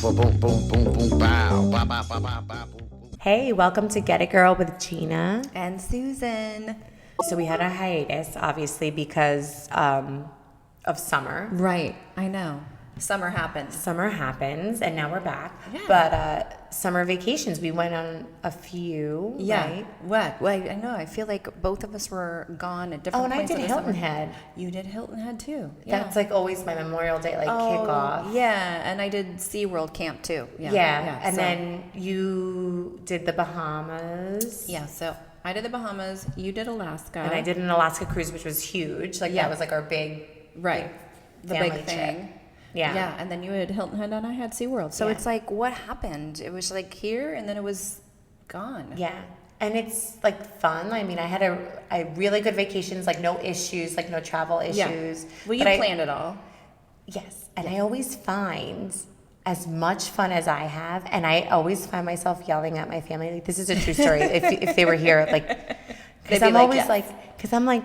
boom, boom, boom, boom, bow, ba, ba, ba, ba, ba, boom, boom. Hey, welcome to Get It Girl with Gina and Susan. So we had a hiatus, obviously, because of summer. Right, I know. Summer happens. Summer happens, and now we're back. Yeah. But summer vacations, we went on a few, right? What? Well, I know. I feel like both of us were gone at different Oh, and I points did in the Hilton summer. Head. You did Hilton Head too. Yeah. That's like always my Memorial Day kickoff. Yeah, and I did SeaWorld camp too. Yeah. And so- then you did the Bahamas. Yeah, so I did the Bahamas, you did Alaska. And I did an Alaska cruise, which was huge. Like, Yeah. that was like our big, Right. The family big thing. trip. Yeah. Yeah, and then you had Hilton Head and I had SeaWorld. So Yeah. it's like, what happened? It was like here and then it was gone. Yeah. And it's like fun. I mean, I had really good vacations, like no issues, like no travel issues. Yeah. Well, you But planned it all. Yes. And I always find as much fun as I have, and I always find myself yelling at my family. Like, this is a true story. if they were here, like, because They'd be I'm like, always yes. like, because I'm like,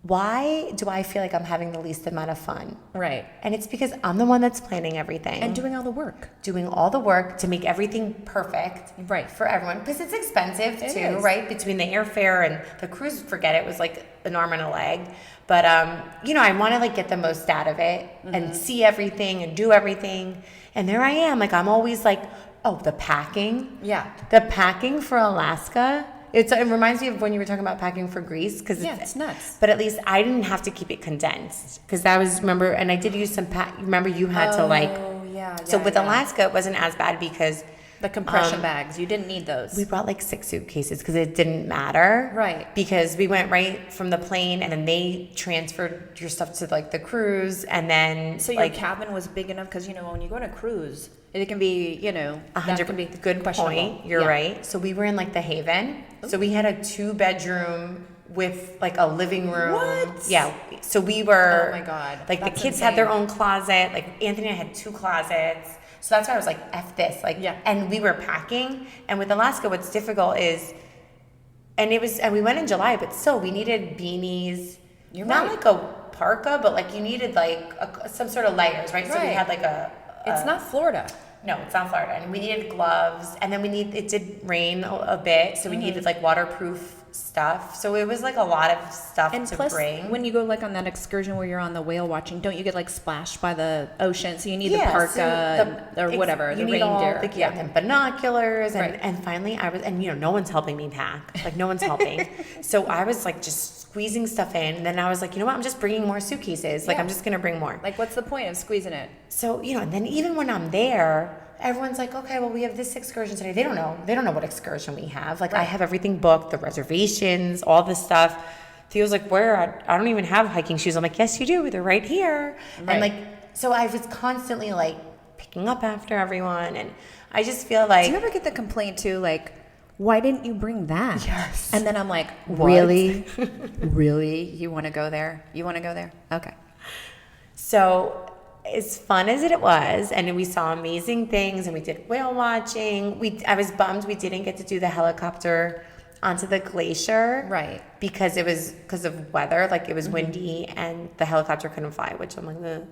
why do I feel like I'm having the least amount of fun? Right. And it's because I'm the one that's planning everything. And doing all the work. Doing all the work to make everything perfect Right. for everyone, because it's expensive It too, is. right? Between the airfare and the cruise, forget it, was like an arm and a leg. But I want to like get the most out of it and see everything and do everything. And there I am, like I'm always like, oh, the packing. Yeah. The packing for Alaska. It reminds me of when you were talking about packing for Greece, because Yeah, it's nuts. But at least I didn't have to keep it condensed, because that was, remember, and I did use some remember you had to like. Oh, yeah. So with Alaska, it wasn't as bad because The compression bags, you didn't need those. we brought like 6 suitcases because it didn't matter. Right. Because we went right from the plane, and then they transferred your stuff to like the cruise, and then So your like cabin was big enough because, when you go on a cruise, it can be, that can be good questionable. point. You're Yeah. right. So we were in like the Haven. So we had a 2-bedroom with like a living room. What? Yeah. So we were. Oh my God. Like That's the kids had their insane. own closet. Like Anthony and I had 2 closets. So that's why I was like, F this. Like, Yeah. And we were packing. And with Alaska, what's difficult is, and we went in July, but still we needed beanies. You're not right. like a parka, but like you needed like some sort of layers, right? So we Right. had like It's not Florida. no, it's not Florida. And we needed gloves, and then it did rain a bit, so we needed like waterproof stuff. So it was like a lot of stuff And to plus, bring. when you go like on that excursion where you're on the whale watching, don't you get like splashed by the ocean? So you need the parka or whatever, the need all reindeer. and binoculars, and, Right. and finally I was, and no one's helping me pack. Like no one's helping. So I was like just squeezing stuff in, and then I was like, you know what? I'm just bringing more suitcases. Like Yeah. I'm just gonna bring more. Like, what's the point of squeezing it? So, and then even when I'm there, everyone's like, okay, well, we have this excursion today. They don't know what excursion we have. Like, I Right. have everything booked, the reservations, all this stuff. Theo's like, where? I don't even have hiking shoes. I'm like, yes, you do. They're right here. Right. And like, so I was constantly like picking up after everyone. And I just feel like. Do you ever get the complaint too, like, why didn't you bring that? Yes. And then I'm like, What? really? Really? You want to go there? You want to go there? Okay. So as fun as it was, and we saw amazing things, and we did whale watching. I was bummed we didn't get to do the helicopter onto the glacier, Right. Because of weather, like it was windy, and the helicopter couldn't fly. Which I'm like, ugh.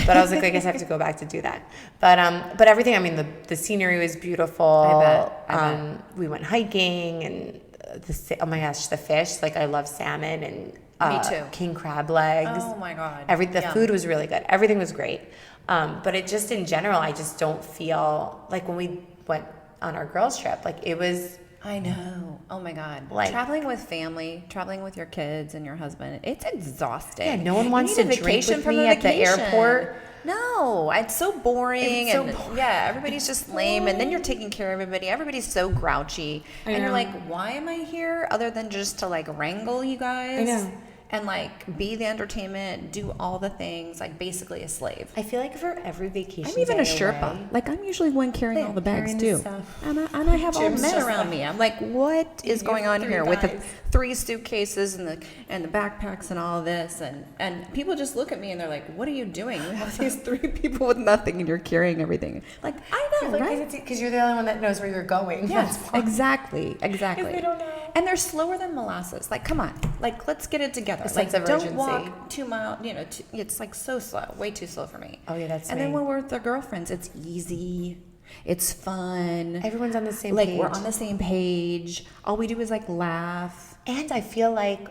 But I was like, I guess I have to go back to do that. But everything. I mean, the scenery was beautiful. I bet. We went hiking, and oh my gosh, the fish. Like I love salmon and. Me too. King crab legs. Oh my God. The Yum. food was really good. Everything was great. But it just in general, I just don't feel like when we went on our girls trip, like it was. I know. Oh my God. Like- traveling with family, traveling with your kids and your husband, it's exhausting. Yeah, no one You wants need to a drink vacation with from me a at the vacation. airport. No, it's so boring. It's so and boring. Yeah, everybody's just lame. And then you're taking care of everybody. Everybody's so grouchy. And you're know. like, why am I here other than just to like wrangle you guys? I know. And like be the entertainment, do all the things, like basically a slave. I feel like for every vacation, I'm even a day Sherpa. away- Like I'm usually the one carrying all the bags carrying too, the stuff. and I have all Jim's men just around like- me. I'm like, what is You going have on 3 here with the guys. 3 suitcases and the backpacks and all of this, and people just look at me and they're like, what are you doing? You have these 3 people with nothing and you're carrying everything. Like I know, right? Because you're the only one that knows where you're going. Yes, That's why. exactly. If they don't know. and they're slower than molasses. Like, come on, like let's get it together. A sense of don't urgency. walk 2 miles. It's like so slow, way too slow for me. Oh yeah, that's And me. then when we're with our girlfriends, it's easy, it's fun. Everyone's on the same like page. we're on the same page. All we do is like laugh. And I feel like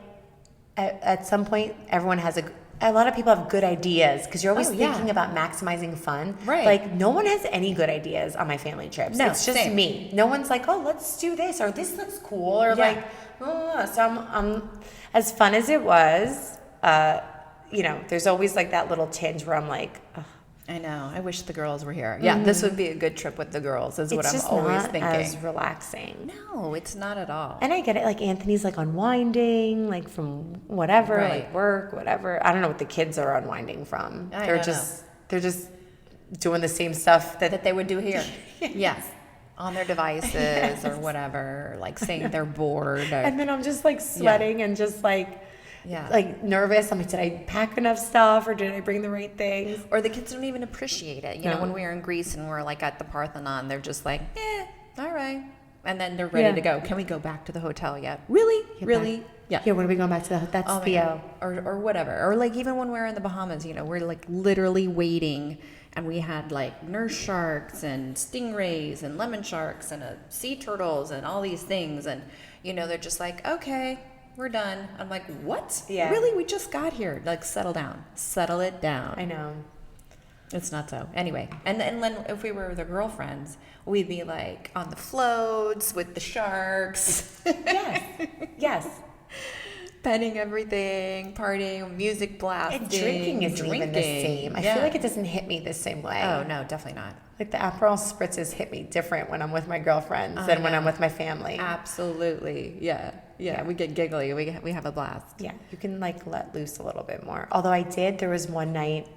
at some point, everyone has a lot of people have good ideas because you're always thinking about maximizing fun. Right. Like, no one has any good ideas on my family trips. No, it's just same. me. No one's like, oh, let's do this, or this looks cool, or like, oh. So I'm as fun as it was, there's always like that little tinge where I'm like, oh. I know. I wish the girls were here. Yeah, this would be a good trip with the girls. Is what I'm always thinking. It's just not as relaxing. No, it's not at all. And I get it. Like Anthony's like unwinding, like from whatever, Right. like work, whatever. I don't know what the kids are unwinding from. They're just doing the same stuff that they would do here. Yes. On their devices or whatever, like saying they're bored. Or, And then I'm just like sweating and just like nervous. I'm like, did I pack enough stuff or did I bring the right things? Or the kids don't even appreciate it. You know, when we were in Greece and we're like at the Parthenon, they're just like, all right. And then they're ready to go. Can we go back to the hotel yet? Really? Really? Yeah. Yeah, when are we going back to the that's Theo. Or whatever. Or like even when we're in the Bahamas, we're like literally waiting and we had like nurse sharks and stingrays and lemon sharks and sea turtles and all these things. And, they're just like, okay, we're done. I'm like, what? Yeah. Really? We just got here. Like, settle down. Settle it down. I know. It's not so. Anyway, and then if we were with our girlfriends, we'd be like on the floats with the sharks. Yes. Petting everything, partying, music blasting. And drinking isn't even the same. I feel like it doesn't hit me the same way. Oh, no, definitely not. Like the Aperol spritzes hit me different when I'm with my girlfriends than when I'm with my family. Absolutely. Yeah. We get giggly. We have a blast. Yeah. You can like let loose a little bit more. Although there was one night,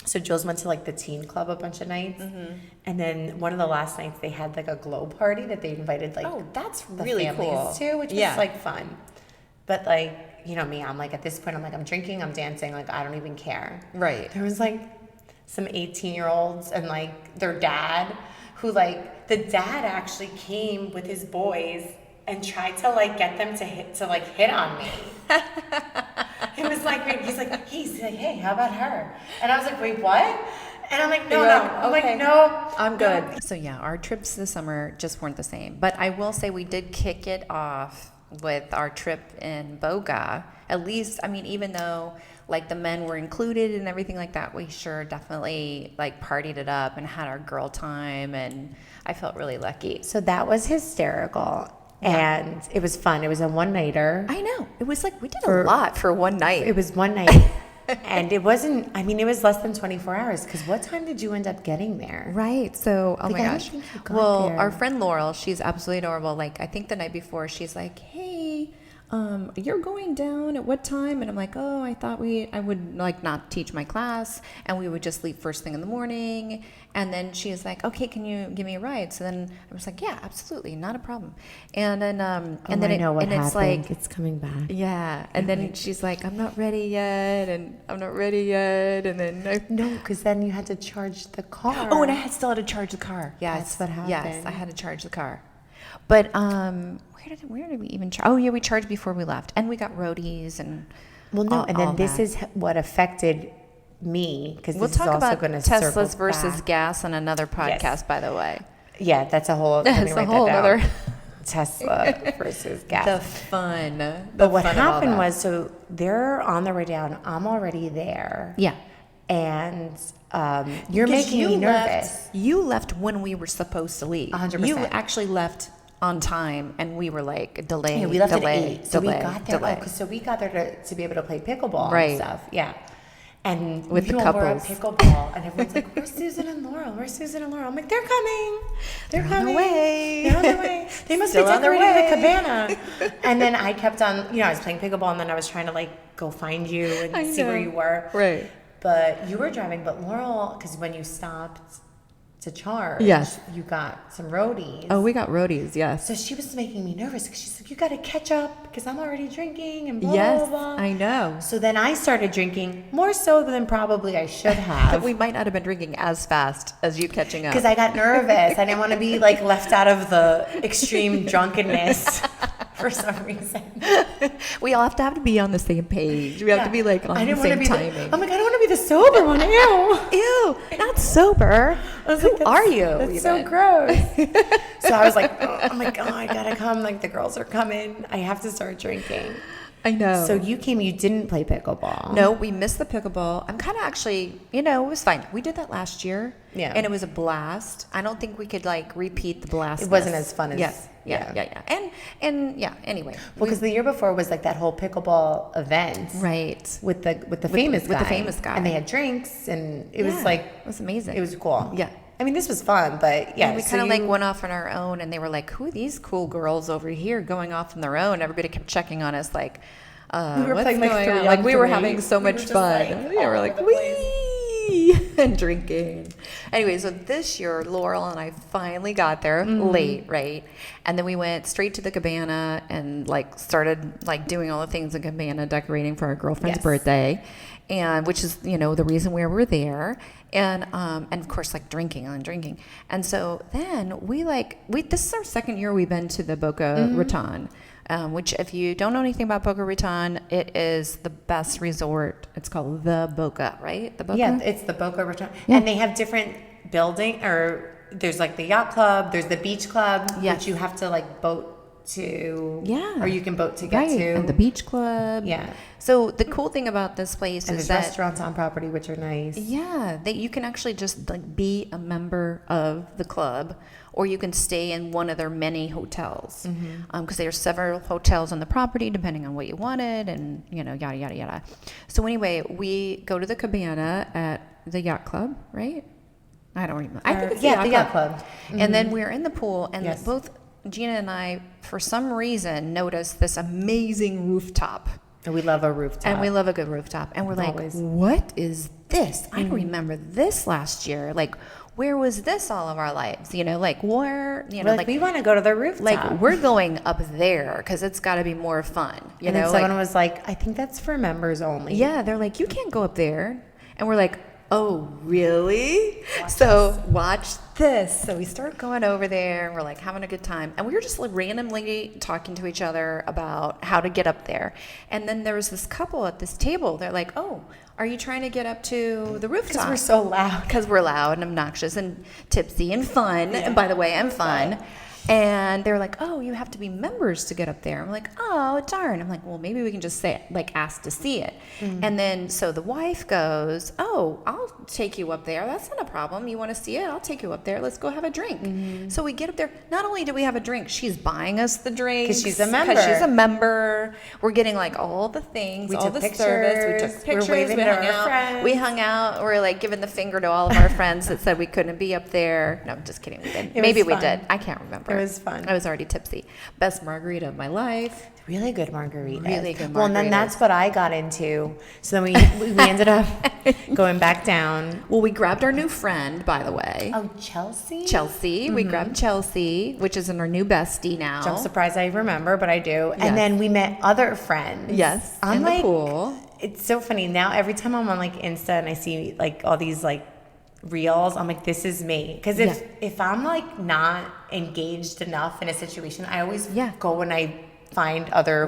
so Jules went to like the teen club a bunch of nights. And then one of the last nights they had like a glow party that they invited like that's the really families cool. to, which was like fun. But like, me, I'm like at this point, I'm like, I'm drinking, I'm dancing, like I don't even care. Right. There was like some 18-year-olds and like their dad who like, the dad actually came with his boys and tried to like get them to hit on me. It was like, he's like, hey, how about her? And I was like, wait, what? And I'm like, no. I'm like, no. I'm good. No. So yeah, our trips this summer just weren't the same. But I will say we did kick it off with our trip in Boca. At least, even though like the men were included and everything like that, we sure definitely like partied it up and had our girl time, and I felt really lucky. So that was hysterical. Yeah. And it was fun. It was a one-nighter. I know. It was like we did a lot for one night. It was one night. And it wasn't, it was less than 24 hours. Because what time did you end up getting there? Right. So, oh my gosh. Well, our friend Laurel, she's absolutely adorable. Like, I think the night before, she's like, hey, you're going down at what time? And I'm like, oh, I thought I would like not teach my class and we would just leave first thing in the morning. And then she was like, okay, can you give me a ride? So then I was like, yeah, absolutely, not a problem. And then and then I know what and happened. It's like it's coming back. Yeah. And then she's like, I'm not ready yet, and I'm not ready yet. And then no, because then you had to charge the car. Oh, and I still had to charge the car. Yes, that's what happened. Yes, I had to charge the car. But where did we even charge? Oh yeah, we charged before we left, and we got roadies and. Well, no, and then this is what affected me, because we'll this talk is also about going to circle Teslas versus back. gas on another podcast, yes. By the way. Yeah, that's a whole. That's a whole other. Tesla versus gas. The fun. But what happened was, so they're on their way down. I'm already there. Yeah. And you're making me nervous. You left when we were supposed to leave. 100%. You actually left on time, and we were like delayed. Yeah, we left at 8. So we got there. So we got there to be able to play pickleball and stuff. Yeah. And with the couples. Were at pickleball, and everyone's like, "Where's Susan and Laurel? Where's Susan and Laurel?" I'm like, "They're coming. They're coming. On the way. They're on the way. They must Still be decorating the cabana." And then I kept on, I was playing pickleball, and then I was trying to like go find you and see where you were. Right. But you were driving. But Laurel, because when you stopped to charge, yes, you got some roadies. Oh, we got roadies, yes. So she was making me nervous because she's like, you got to catch up because I'm already drinking and blah, yes, blah, blah. I know. So then I started drinking more so than probably I should have. We might not have been drinking as fast as you catching up. Because I got nervous. I didn't want to be like left out of the extreme drunkenness for some reason. We all have to be on the same page. We have to be like on I the didn't want to same be timing. I'm like, I don't want to be the sober one. Ew. Ew, not sober. I was Who like, are you? That's so even? gross. So I was like, oh, I'm like, oh, I gotta come. Like the girls are coming. I have to start drinking. I know. So you came. You didn't play pickleball. No, we missed the pickleball. I'm kind of actually, it was fine. We did that last year. Yeah. And it was a blast. I don't think we could like repeat the blast. It wasn't as fun as. Yes. Yeah. And yeah. Anyway. Well, because the year before was like that whole pickleball event. Right. With the famous guy. With the famous guy. And they had drinks, and it was like it was amazing. It was cool. Yeah. I mean, this was fun, but yeah. And we kind of like went off on our own, and they were like, "Who are these cool girls over here going off on their own?" Everybody kept checking on us, like, we were what's playing like going 3 on? on Like we were 3. having so much just, fun. like, Yeah, we're all like, over the place. wee, and drinking. Anyway, so this year, Laurel and I finally got there late, right? And then we went straight to the cabana and like started like doing all the things in cabana, decorating for our girlfriend's birthday, and which is the reason we were there. And of course like drinking. And so then this is our second year we've been to the Boca Raton. Which if you don't know anything about Boca Raton, it is the best resort. It's called the Boca, right? The Boca? Yeah, it's the Boca Raton. Yeah. And they have different there's like the yacht club, there's the beach club, Yes. which you have to like boat to. Yeah. Or you can boat to get Right, to. and the beach club. Yeah. So the cool thing about this place And is there's that restaurants on property, which are nice. yeah, that you can actually just like be a member of the club, or you can stay in one of their many hotels. Because there are several hotels on the property, depending on what you wanted, and yada yada yada. So anyway, we go to the cabana at the yacht club, right? I don't remember. I think it's the yacht club. And then we're in the pool, and Yes. both Gina and I, for some reason, noticed this amazing rooftop. And we love a rooftop. And we love a good rooftop. And we're like, Always. what is this? I don't remember this last year. Like, where was this all of our lives? Like, where, We're like, we want to go to the rooftop. like, we're going up there because it's got to be more fun. and then someone was like, I think that's for members only. Yeah, they're like, you can't go up there. And we're like, oh, really? Watch this. So we start going over there, and we're like having a good time. And we were just like randomly talking to each other about how to get up there. And then there was this couple at this table. They're like, oh, are you trying to get up to the rooftop? Because we're so loud. Because we're loud and obnoxious and tipsy and fun. And by the way, I'm fun. And they're like, oh, you have to be members to get up there. I'm like, oh, darn. I'm like, well, maybe we can just ask to see it. And then, so the wife goes, oh, I'll take you up there. That's not a problem. You want to see it? I'll take you up there. Let's go have a drink. So we get up there. Not only do we have a drink, she's buying us the drink. Because she's a member. We're getting like all the things, We all took the pictures. service. We took We're pictures. waving We to hung our out. friends. We hung out. We're like giving the finger to all of our friends that said we couldn't be up there. No, I'm just kidding. We did. It Maybe was we fun. did. I can't remember. It was fun. I was already tipsy. Best margarita of my life. Really good margaritas. Really good Well, and then margaritas. that's what I got into. So then we ended up going back down. Well, we grabbed our new friend, by the way. Oh, Chelsea? Chelsea. We grabbed Chelsea, which is our new bestie now. I'm surprised I remember, but I do. Yes. And then we met other friends. Yes, I'm in like, the pool. It's so funny. Now every time I'm on like Insta and I see like all these like reels, I'm like, this is me. Because if I'm like not engaged enough in a situation, I always go and I find other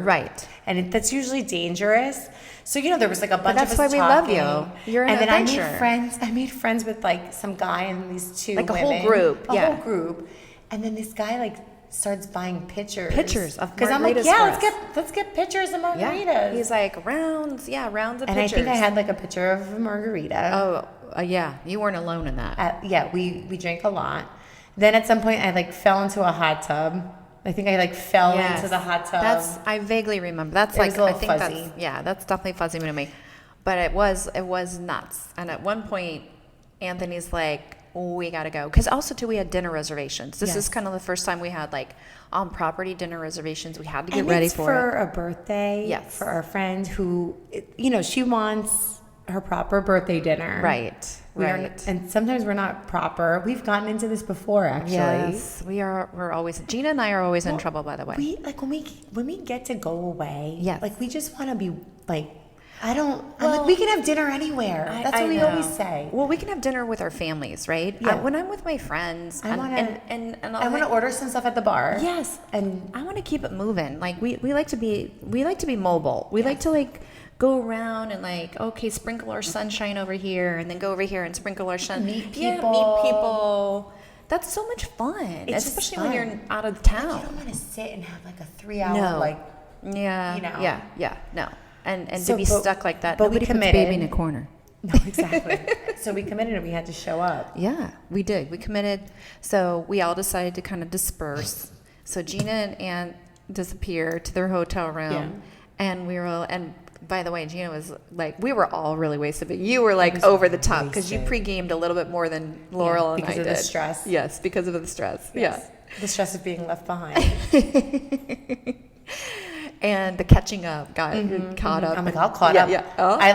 and that's usually dangerous. So there was like a bunch of us that's why we talking, love you. You're an and then adventure. I made friends with like some guy and these two Like a women, whole group, a yeah. whole group, and then this guy like starts buying pictures of because I'm like, margaritas yeah, for us. let's get pictures of margaritas. Yeah. He's like, rounds of and pictures. I think I had like a picture of a margarita. Oh, yeah. You weren't alone in that. We drank a lot. Then at some point I like fell into a hot tub. I think I like fell into the hot tub. I vaguely remember. That's It like was a little I think fuzzy. that's definitely fuzzy to me. But it was nuts. And at one point, Anthony's like, we gotta go, because also too we had dinner reservations. This is kind of the first time we had like on property dinner reservations. We had to get ready it's for a birthday. Yes. For our friend who, she wants her proper birthday dinner. Right. And sometimes we're not proper. We've gotten into this before, actually. Yes, we're always. Gina and I are always in trouble, by the way. We like when we get to go away. Yes. Like we just want to be like I'm like, we can have dinner anywhere. That's what we always say. Well, we can have dinner with our families, right? Yeah. When I'm with my friends, I want to order some stuff at the bar. Yes, and I want to keep it moving. Like we like to be mobile. We like to like go around and like, okay, sprinkle our sunshine over here, and then go over here and sprinkle our sun. Meet people. Yeah, meet people. That's so much fun, especially when you're out of town. You don't want to sit and have like a 3-hour no. And So, to be stuck like that. but we Nobody puts committed. baby in a corner. No, exactly. So we committed and we had to show up. Yeah, we did. We committed. So we all decided to kind of disperse. So Gina and Aunt disappeared to their hotel room, and we were all, and by the way, Gina was like, we were all really wasted, but you were like over the top because you pre-gamed a little bit more than Laurel and I did. Because of the stress. Yes, because of the stress. Yes. Yeah. The stress of being left behind. And the catching up got caught up. I'm like, all caught up. Yeah. Oh. I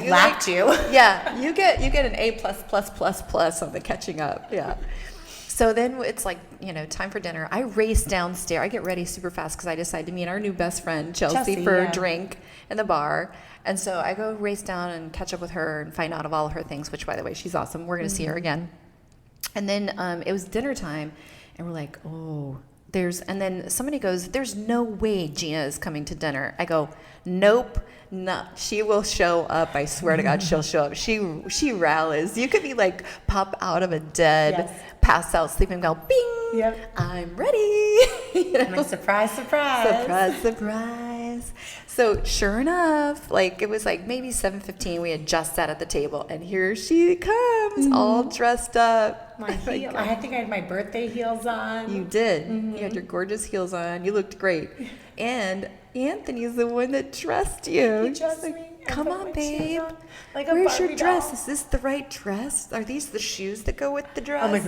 lapped you. Yeah, you get an A+++ on the catching up. Yeah. So then it's like, time for dinner. I race downstairs. I get ready super fast because I decide to meet our new best friend, Chelsea for a drink in the bar. And so I go race down and catch up with her and find out of all of her things, which, by the way, she's awesome. We're going to see her again. And then it was dinner time, and we're like, oh, and then somebody goes, there's no way Gina is coming to dinner. I go, nope. No, she will show up. I swear to God, she'll show up. She rallies. You could be like pop out of a dead, pass out, sleeping, go, bing. Yep. I'm ready. I'm like, surprise, surprise. Surprise, surprise. So sure enough, like it was like maybe 7:15. We had just sat at the table, and here she comes, all dressed up. I think I had my birthday heels on. You did. You had your gorgeous heels on. You looked great. And Anthony's the one that dressed you. He dressed me. Come on, babe. Like a Where's your Barbie dress? doll. Is this the right dress? Are these the shoes that go with the dress? I'm like,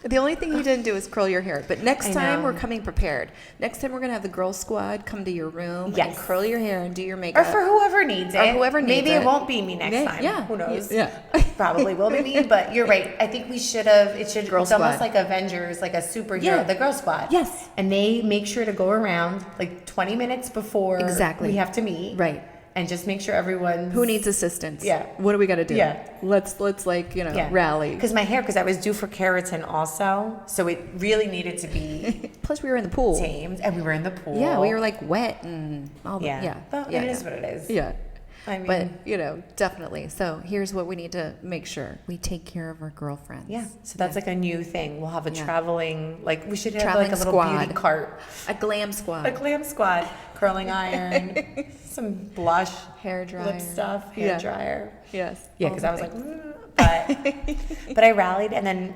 The only thing you didn't do is curl your hair. But next I time know. we're coming prepared. Next time we're going to have the girl squad come to your room and Yes. curl your hair and do your or makeup. for whoever needs it. Or whoever needs Maybe it. it won't be me next Yeah, time. yeah. Who knows? Yeah. Probably will be me, but you're right. I think we should have. It's Girl almost squad. like Avengers, like a superhero, Yeah. the Girl Squad. Yes. And they make sure to go around like 20 minutes before Exactly. we have to meet. Right. And just make sure everyone Who needs assistance? Yeah. What do we got to do? Yeah. Let's like, rally. Because I was due for keratin also, so it really needed to be Plus we were in the pool. tamed, and we were in the pool. Yeah, we were like wet and all that. Yeah. Yeah. But yeah, it is what it is. Yeah. I mean, But, definitely. So here's what we need to make sure. We take care of our girlfriends. yeah. So that's like a new thing. We'll have a Yeah. traveling, like we should have Traveling like a little squad. beauty cart, A glam squad. a glam squad, curling iron, some blush, Hair dryer. lip stuff, hair Yeah. dryer. Yes. Yeah, all because the I was things. like, but I rallied, and then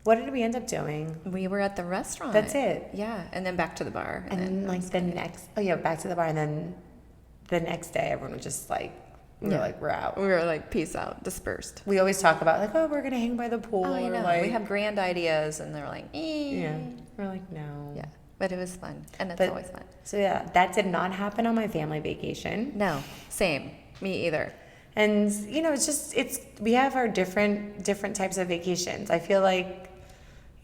what did we end up doing? We were at the restaurant. That's it. Yeah. And then back to the bar. And then like back to the bar, and then the next day everyone was just like, we're out. We were like, peace out, dispersed. We always talk about like, oh, we're gonna hang by the pool. Oh, I or know. like, We have grand ideas, and they're like, yeah. We're like, no. Yeah. But it was fun. And it's But- always fun. So yeah, that did not happen on my family vacation. No. Same. Me either. And we have our different types of vacations. I feel like,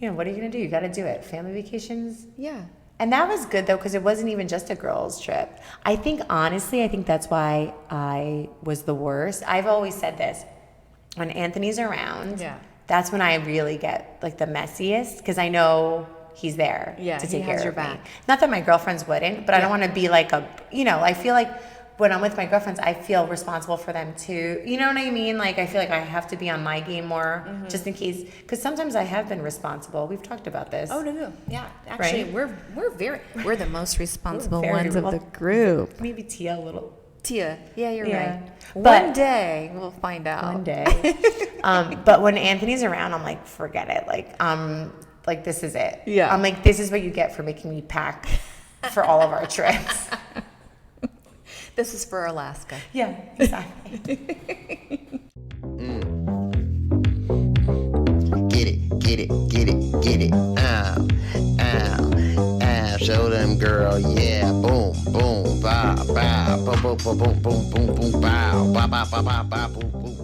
what are you gonna do? You got to do it. Family vacations. Yeah. And that was good though, because it wasn't even just a girls' trip. I think that's why I was the worst. I've always said this: when Anthony's around, that's when I really get like the messiest, because I know he's there to take care of your me. back. Not that my girlfriends wouldn't, but I don't want to be like I feel like when I'm with my girlfriends, I feel responsible for them too. You know what I mean? Like I feel like I have to be on my game more, just in case. Because sometimes I have been responsible. We've talked about this. Oh no. Yeah. Actually, Right? we're the most responsible We're very ones of well- the group. Maybe Tia a little. Tia. Yeah, you're Yeah. right. But- One day we'll find out. One day. But when Anthony's around, I'm like, forget it. Like this is it. Yeah. I'm like, this is what you get for making me pack for all of our trips. This is for Alaska. Yeah, exactly. Get it. Show them, girl, yeah. Boom, boom, bow, bow, boom, boom, boom, boom, boom, boom, boom, bow, bow, bow, bow, bow, bow, boom, boom.